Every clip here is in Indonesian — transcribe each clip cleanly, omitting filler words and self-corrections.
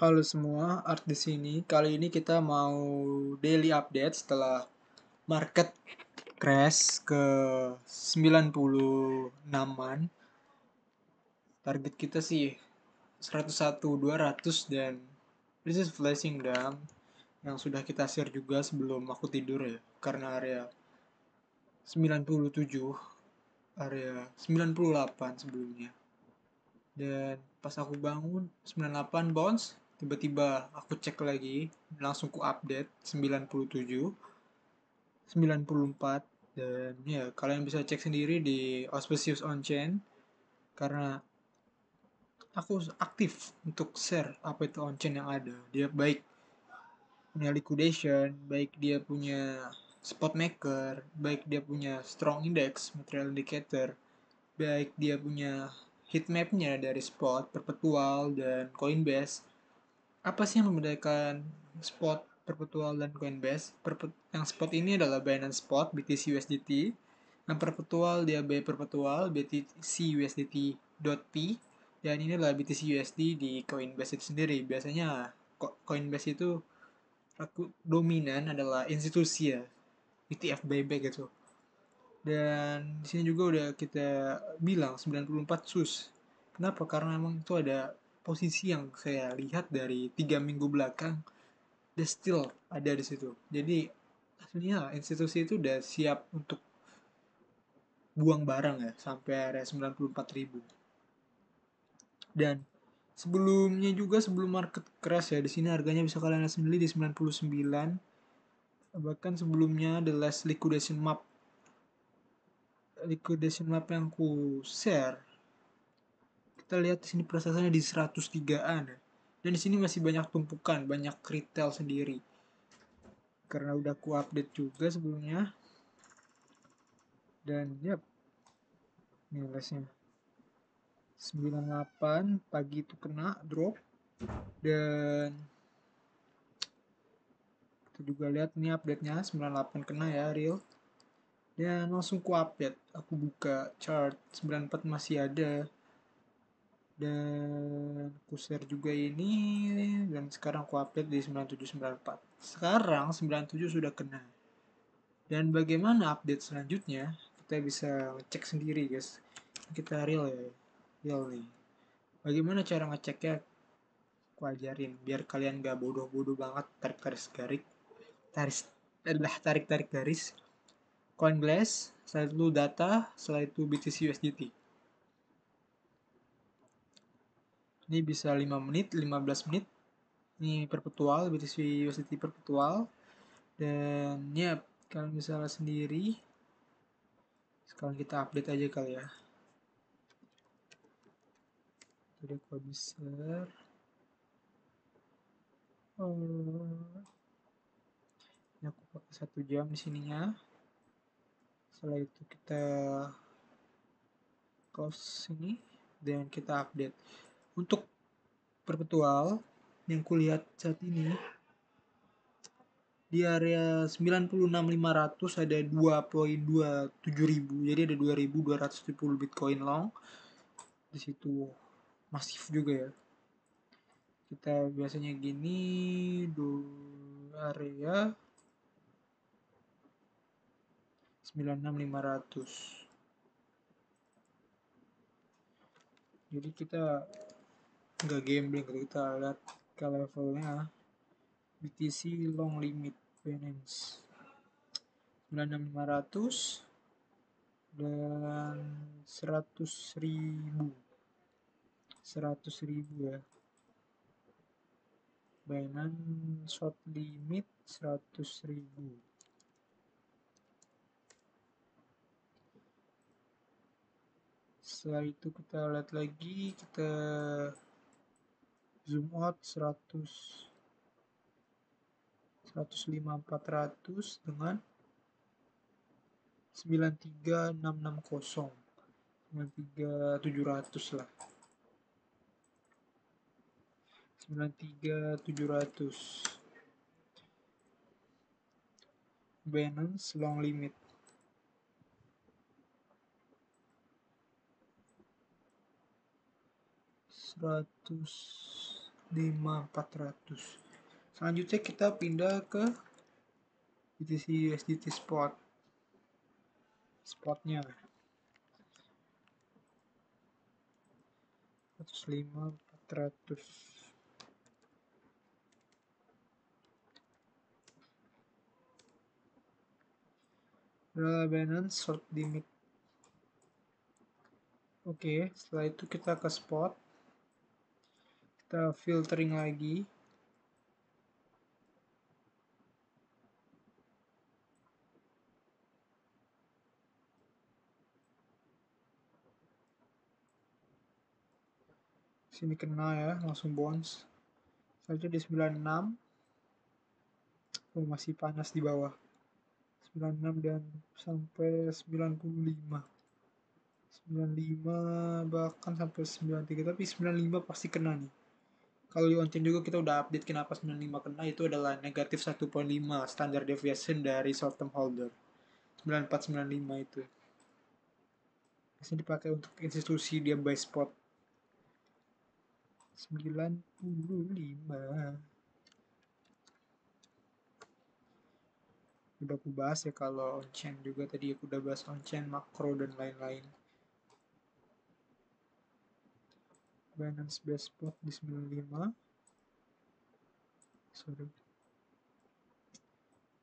Halo semua, Art di sini. Kali ini kita mau daily update setelah market crash ke 96-an. Target kita sih 101.200 dan this is flashing down yang sudah kita share juga sebelum aku tidur ya. Karena area 97, area 98 sebelumnya. Dan pas aku bangun 98 bounce, tiba-tiba aku cek lagi, langsung ku update 97, 94, dan ya kalian bisa cek sendiri di Auspicious on Chain karena aku aktif untuk share apa itu on chain yang ada. Dia baik punya liquidation, baik dia punya spot maker, baik dia punya strong index, material indicator, baik dia punya heat mapnya dari spot, perpetual, dan Coinbase. Apa sih yang membedakan spot, perpetual, dan Coinbase? Yang spot ini adalah Binance Spot, BTC USDT. Yang perpetual dia B perpetual, BTC USDT.P. Dan ini adalah BTC USD di Coinbase itu sendiri. Biasanya Coinbase itu dominan adalah institusi ya, ETF buyback gitu. Dan di sini juga udah kita bilang 94 sus. Kenapa? Karena emang itu ada posisi yang saya lihat dari 3 minggu belakang, dia still ada di situ. Jadi aslinya institusi itu udah siap untuk buang barang ya sampai area 94.000. Dan sebelumnya juga sebelum market crash ya, di sini harganya bisa kalian lihat sendiri di 99. Bahkan sebelumnya the last liquidation map yang ku share, kita lihat di sini prosesnya di 103-an ya. Dan di sini masih banyak tumpukan, banyak retail sendiri. Karena udah ku update juga sebelumnya. Dan yap, ini lesnya 98 pagi itu kena drop. Dan kita juga lihat nih update-nya 98 kena ya real. Dan langsung ku update, aku buka chart 94 masih ada. Dan ku share juga ini, dan sekarang ku update di 9794. Sekarang 97 sudah kena. Dan bagaimana update selanjutnya? Kita bisa ngecek sendiri guys. Kita real ya, real nih. Bagaimana cara ngeceknya? Aku ajarin biar kalian gak bodoh-bodoh banget tarik-tarik garis. Coinglass, setelah itu data, setelah itu BTC USDT. Ini bisa 5 menit, 15 menit. Ini perpetual, BTC USDT perpetual. Dan ya, kalian bisa lihat sendiri. Sekarang kita update aja kali ya. Jadi aku bisa ini aku pakai 1 jam di sininya. Setelah itu kita close ini dan kita update. Untuk perpetual yang kulihat saat ini di area 96.500 ada 2.27 ribu, jadi ada 2.270 Bitcoin long di situ, masif juga ya. Kita biasanya gini do area 96.500. Jadi kita nggak gambling, kita lihat ke levelnya BTC long limit Binance 96.500 dan 100.000 ya. Binance short limit 100.000. Setelah itu kita lihat lagi, kita zoom out 105.400 dengan 93.660, 93.700 lah, 93.700. Binance long limit 100 5400. Selanjutnya kita pindah ke BTC USDT spotnya 105.400. Adalah Binance short limit. Oke, setelah itu kita ke spot, kita filtering lagi. Sini kena ya, langsung bounce. Saja di 96. Oh, masih panas di bawah. 96 dan sampai 95. 95 bahkan sampai 93, tapi 95 pasti kena nih. Kalau di on-chain juga kita udah update kenapa 95 kena, itu adalah negatif 1,5 standar deviation dari short term holder. 9495 itu. Biasanya dipakai untuk institusi dia buy spot. 95. Udah aku bahas ya kalau on-chain juga, tadi aku udah bahas on-chain, makro dan lain-lain. Binance best spot di 95. Sorry.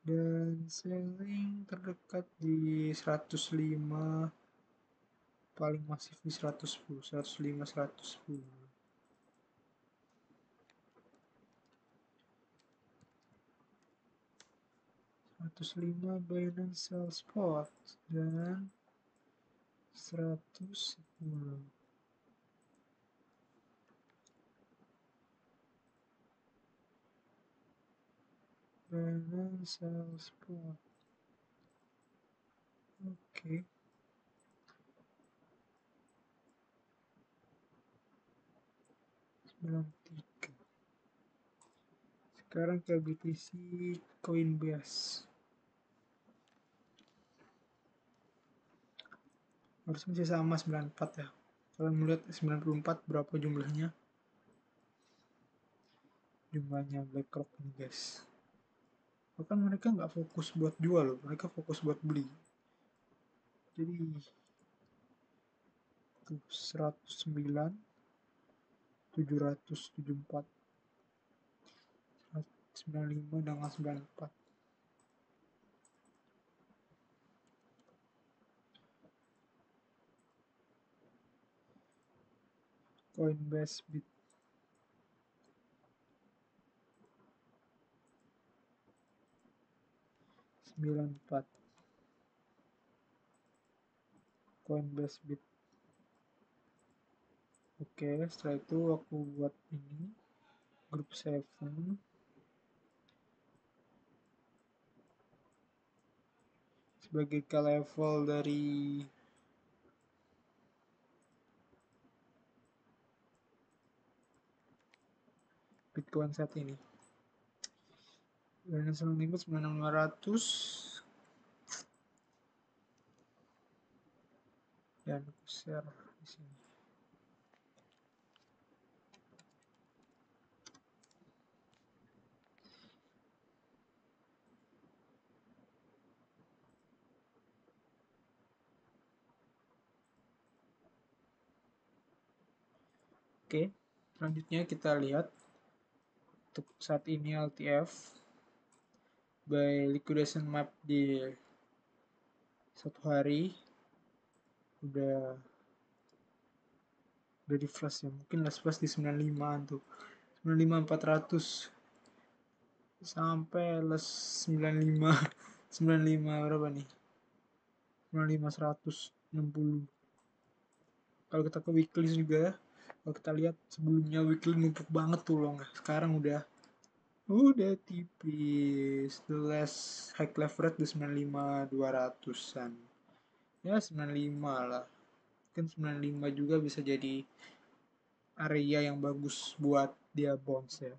Dan selling terdekat di 105, paling masif di 110, 105, 110. 105 Binance sell spot dan 110. Binance sell spot. Oke. Sekarang ke BTC Coinbase. Harus masih sama 94 ya. Kalian melihat 94 berapa jumlahnya? Jumlahnya BlackRock nih guys. Bahkan mereka nggak fokus buat jual loh, mereka fokus buat beli. Jadi tuh 109, 774, 95 dengan 94. Coinbase Bit. Empat. Coinbase Bit. Oke, setelah itu aku buat ini grup 7 sebagai ke level dari Bitcoin saat ini. Binance Limit 96.500 dan aku share di sini. Oke, selanjutnya kita lihat untuk saat ini LTF by liquidation map di satu hari udah di flash ya, mungkin last flash di 95 tuh, 95.400 sampai les 95 95 berapa nih, 95.160. Kalau kita ke weekly juga, kalau kita lihat sebelumnya weekly numpuk banget tuh loh, sekarang udah tipis. The last high leverage di 95.200an ya, 95 lah, mungkin 95 juga bisa jadi area yang bagus buat dia bounce ya.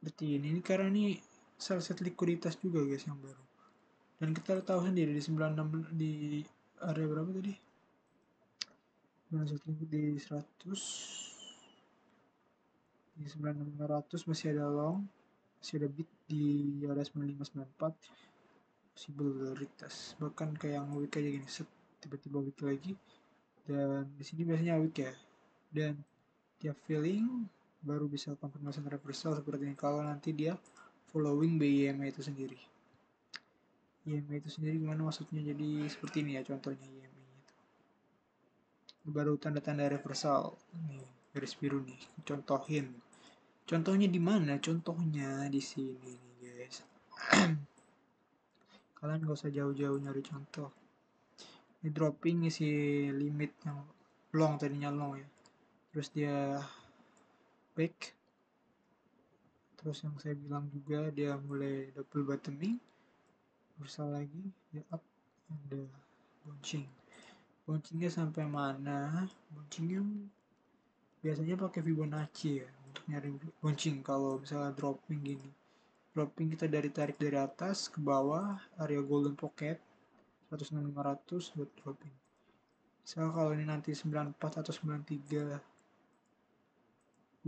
seperti ini karena ini salah satu likuiditas juga guys yang baru. Dan kita tahu sendiri di 96 di area berapa tadi? Di 100 di 9600 masih ada long, masih ada bid di area 9594 possible retest, bahkan kayak yang week aja gini set tiba-tiba week lagi. Dan di sini biasanya week ya, dan tiap feeling baru bisa confirmation reversal seperti ini kalau nanti dia following BIMA itu sendiri. IMA itu sendiri gimana maksudnya? Jadi seperti ini ya contohnya IMA itu. Baru tanda-tanda reversal. Nih, garis biru nih. Contohin. Contohnya di mana? Contohnya di sini nih, guys. Kalian gak usah jauh-jauh nyari contoh. Ini dropping isi limit yang long, tadinya long ya. Terus dia back. Terus yang saya bilang juga dia mulai double bottoming. Berusaha lagi, dia up, ada bouncing. Bouncingnya sampai mana? Bouncingnya biasanya pakai Fibonacci ya untuk nyari bouncing. Kalau misalnya dropping gini, dropping kita tarik dari atas ke bawah area golden pocket 16500 buat dropping. Misal kalau ini nanti 94 atau 93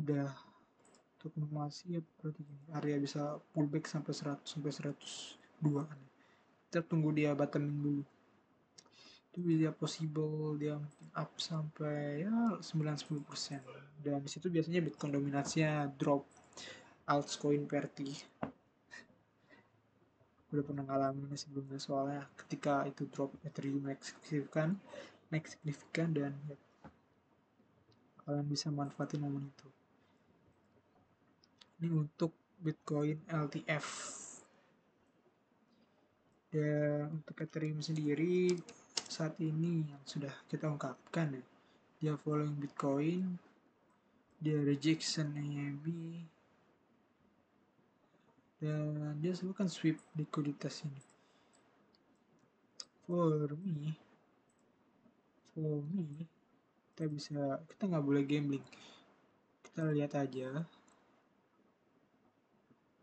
udah untuk konfirmasi ya berarti gini, area bisa pullback sampai 100 sampai 102 kan. Kita tunggu dia bottoming dulu. Itu bisa possible dia mungkin up sampai ya 9-10%. Dan disitu biasanya Bitcoin dominasinya drop. Altcoin Perti udah pernah ngalamin sebelumnya, soalnya ketika itu drop Ethereum naik signifikan dan ya, kalian bisa manfaatin momen itu. Ini untuk Bitcoin LTF. Dan untuk Ethereum sendiri saat ini yang sudah kita ungkapkan ya, dia following Bitcoin, dia rejection EMI, dan dia sebutkan sweep likuiditas ini. For me, kita nggak boleh gambling. Kita lihat aja,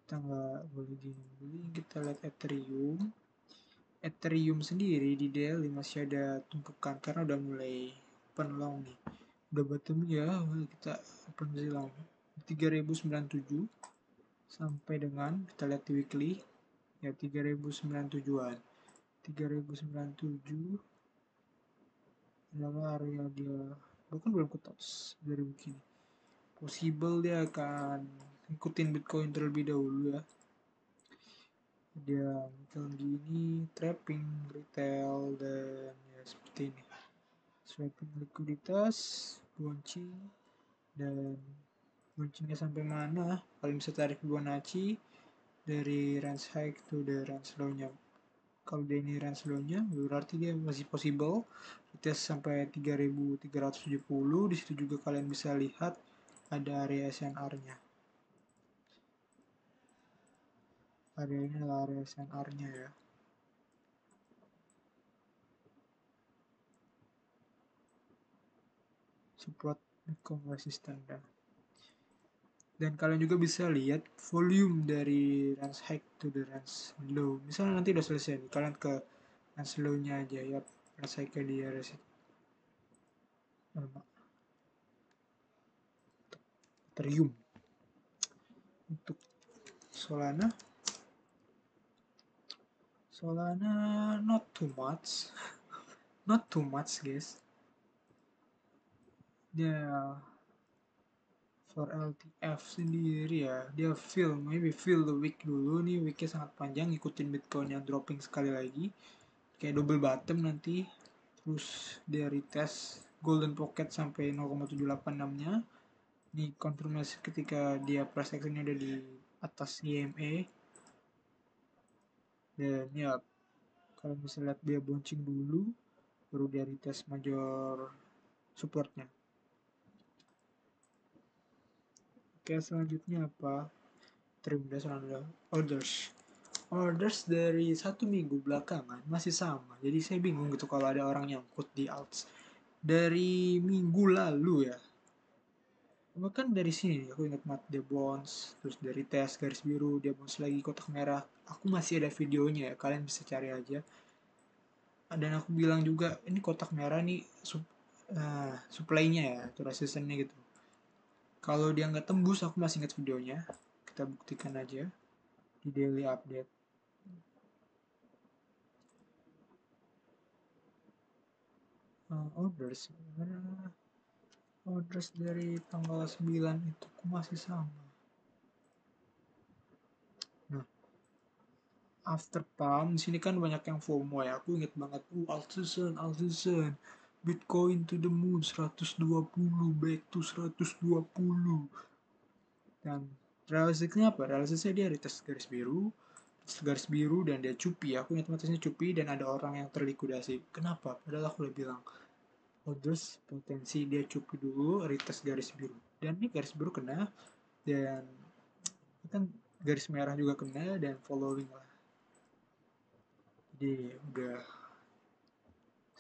kita nggak boleh gambling. Kita lihat Ethereum sendiri di daily masih ada tumpukan karena udah mulai open long nih, udah bottom ya, kita open masih long 3097 sampai dengan kita lihat di weekly ya 3097an 3097 adalah area dia, bahkan belum ke touch dari begini. Possible dia akan ikutin Bitcoin terlebih dahulu ya. Dia misalnya gini, trapping retail dan ya seperti ini. Swapping likuiditas, bouncing, dan bouncingnya sampai mana? Kalian bisa tarik Fibonacci dari range high to the range low-nya. Kalau dia ini range low-nya, berarti dia masih possible retest sampai 3370. Di situ juga kalian bisa lihat ada area SNR-nya. Area ini adalah area SNR-nya ya. Support Bitcoin resistant dan kalian juga bisa lihat volume dari range high to the range low. Misalnya nanti udah selesai nih, kalian ke range low-nya aja ya, range high ke dia Ethereum. Untuk Solana not too much guys. Dia for LTF sendiri ya, dia feel the week dulu nih, weeknya sangat panjang, ikutin Bitcoin yang dropping sekali lagi kayak double bottom nanti, terus dia retest golden pocket sampai 0,786 nya. Ini konfirmasi ketika dia price action udah di atas EMA, dan ya kalian bisa lihat dia bouncing dulu baru dia retest major supportnya. Oke, selanjutnya apa? Terima kasih. Orders dari 1 minggu belakangan masih sama, jadi saya bingung gitu kalau ada orang nyangkut di alts dari minggu lalu ya. Bahkan dari sini aku ingat banget dia bounce, terus dari tes garis biru dia bounce lagi kotak merah. Aku masih ada videonya ya, kalian bisa cari aja. Dan aku bilang juga ini kotak merah nih supply-nya ya, atau resistance-nya gitu. Kalau dia nggak tembus, aku masih ingat videonya. Kita buktikan aja di daily update. Orders, orders dari tanggal 9 itu masih sama. Nah, after pump di sini kan banyak yang FOMO ya. Aku inget banget, Altitude, Altitude, Bitcoin to the moon 120, back to 120. Dan realisasinya apa? Realisasinya dia garis biru dan dia cupi. Aku ingat matanya cupi dan ada orang yang terlikuidasi. Kenapa? Padahal aku udah bilang, orders potensi dia cupi dulu, retest garis biru. Dan ini garis biru kena, dan kan garis merah juga kena, dan following lah. Jadi udah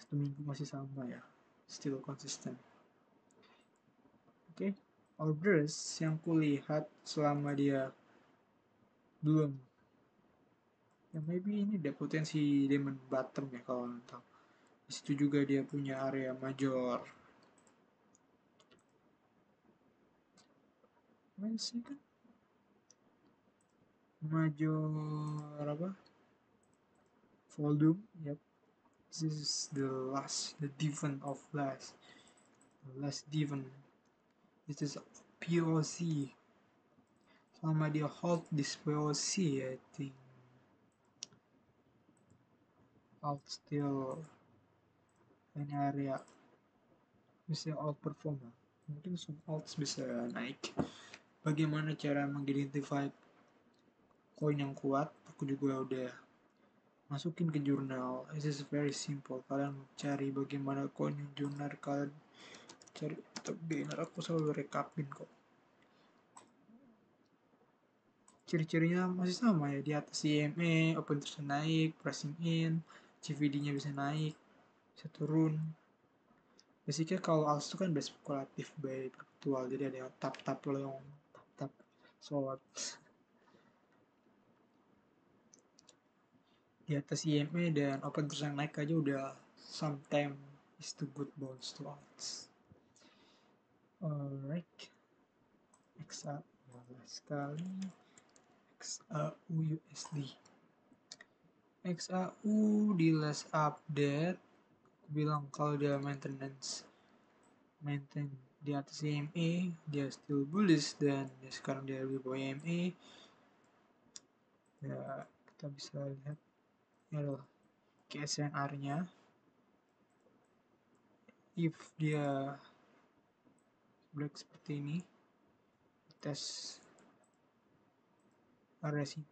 1 minggu masih sama ya, still konsisten. Oke, orders yang kulihat selama dia belum, ya maybe ini ada potensi diamond bottom ya kalau nggak tahu. Di situ juga dia punya area major. Masih kan major apa? Volume, yep. This is the divan of last. The last divan. This is POC. Selama dia hold this POC, I think alt still an area bisa outperform lah. Mungkin some alts bisa naik. Bagaimana cara mengidentify koin yang kuat? Aku juga udah masukin ke jurnal. This is very simple. Kalian cari bagaimana koin yang jurnal, kalian cari top gainer. Aku selalu rekapin kok. Ciri-cirinya masih sama ya, di atas IMA, open terus naik, pressing in, CVD-nya bisa naik, bisa turun. Basicnya kalau ALS itu kan base spekulatif by perpetual, jadi ada tap-tap long, tap-tap short. Di atas IMA dan open terus yang naik aja udah sometime is too good bounce to ALS. Alright, XA sekali, XAU USD. XAU di last update bilang kalau dia maintain di atas EMA, dia still bullish, dan ya sekarang dia lebih bawah EMA. Ya kita bisa lihat ini adalah KSNR-nya. If dia break seperti ini, tes area sini,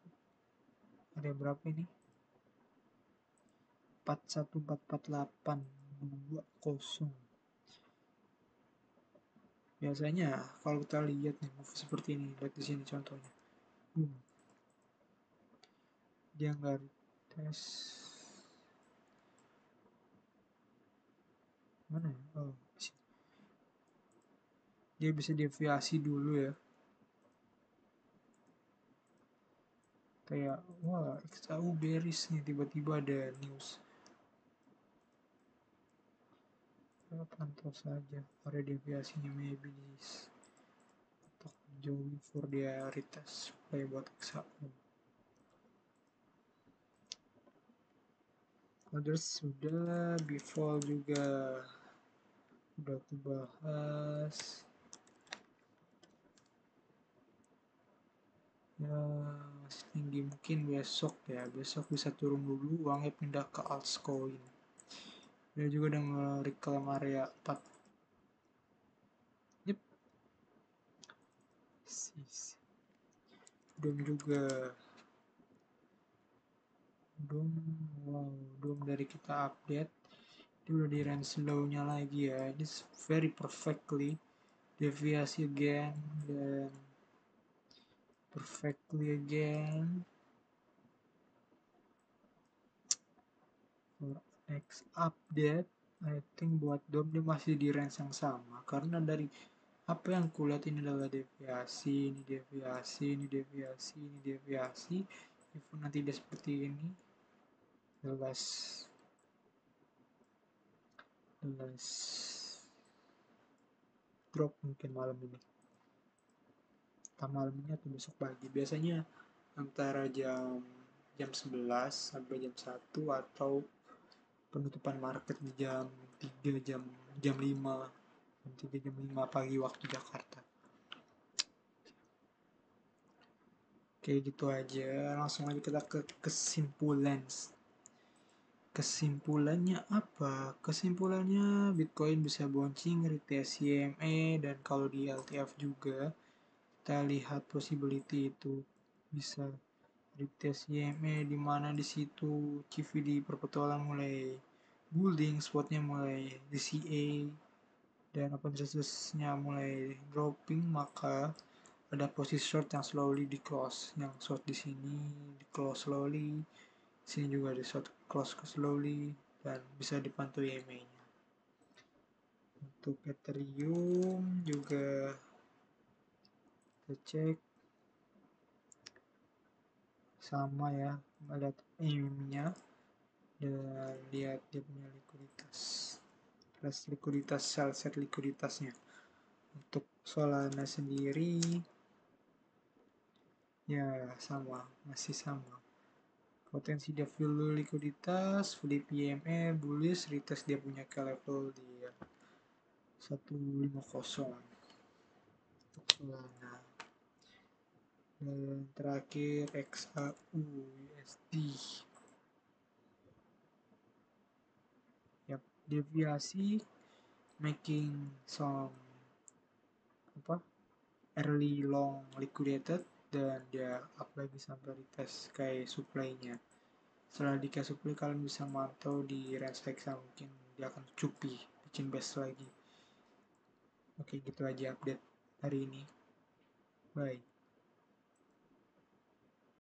area berapa ini? 4144820. Biasanya kalau kita lihat nih move seperti ini, lihat di sini contohnya. Dia nggak tes mana ya? Oh, dia bisa deviasi dulu ya. Kayak wah XAU bearish nih, tiba-tiba ada news. Kita pantau saja area deviasinya, maybe untuk jauh for dia retest supaya buat XAU. Others sudah, before juga udah aku bahas. Ya masih tinggi, mungkin besok ya, besok bisa turun dulu, uangnya pindah ke altcoin. Dia juga udah nge-reclaim area 4. Yep. Dom juga, dom dari kita update dia udah di range low-nya lagi ya. This very perfectly deviasi again dan perfectly again. For next update, I think buat dom dia masih di range yang sama, karena dari Apa yang kulihat ini adalah deviasi, ini deviasi, ini deviasi, ini deviasi. Even nanti dia seperti ini, jelas, jelas drop mungkin malam ini. Entah malam ini atau besok pagi. Biasanya antara jam 11 sampai jam 1 atau penutupan market di jam 3 jam 5 jam 3 jam 5 pagi waktu Jakarta. Oke, gitu aja. Langsung aja kita ke kesimpulan. Kesimpulannya apa? Kesimpulannya Bitcoin bisa bouncing, retest CME, dan kalau di LTF juga kita lihat possibility itu bisa retest CME di mana di situ CVD perpetualan mulai building, spotnya mulai DCA dan open resistance-nya mulai dropping, maka ada posisi short yang slowly di close, yang short di sini di close slowly, sini juga di short close slowly, dan bisa dipantau EMA-nya. Untuk Ethereum juga kita cek sama ya, melihat EMA-nya dan lihat dia punya likuiditas, plus likuiditas sell set likuiditasnya. Untuk Solana sendiri ya sama, masih sama. Potensi dia full likuiditas, full PME, bullish, retest dia punya ke level di 150 untuk Solana. Dan terakhir XAU USD. Yap, deviasi making some early long liquidated dan dia up lagi sampai retest kayak supply-nya. Setelah di cash supply kalian bisa mantau di range hexa, mungkin dia akan cupi bikin best lagi. Oke, gitu aja update hari ini. Bye.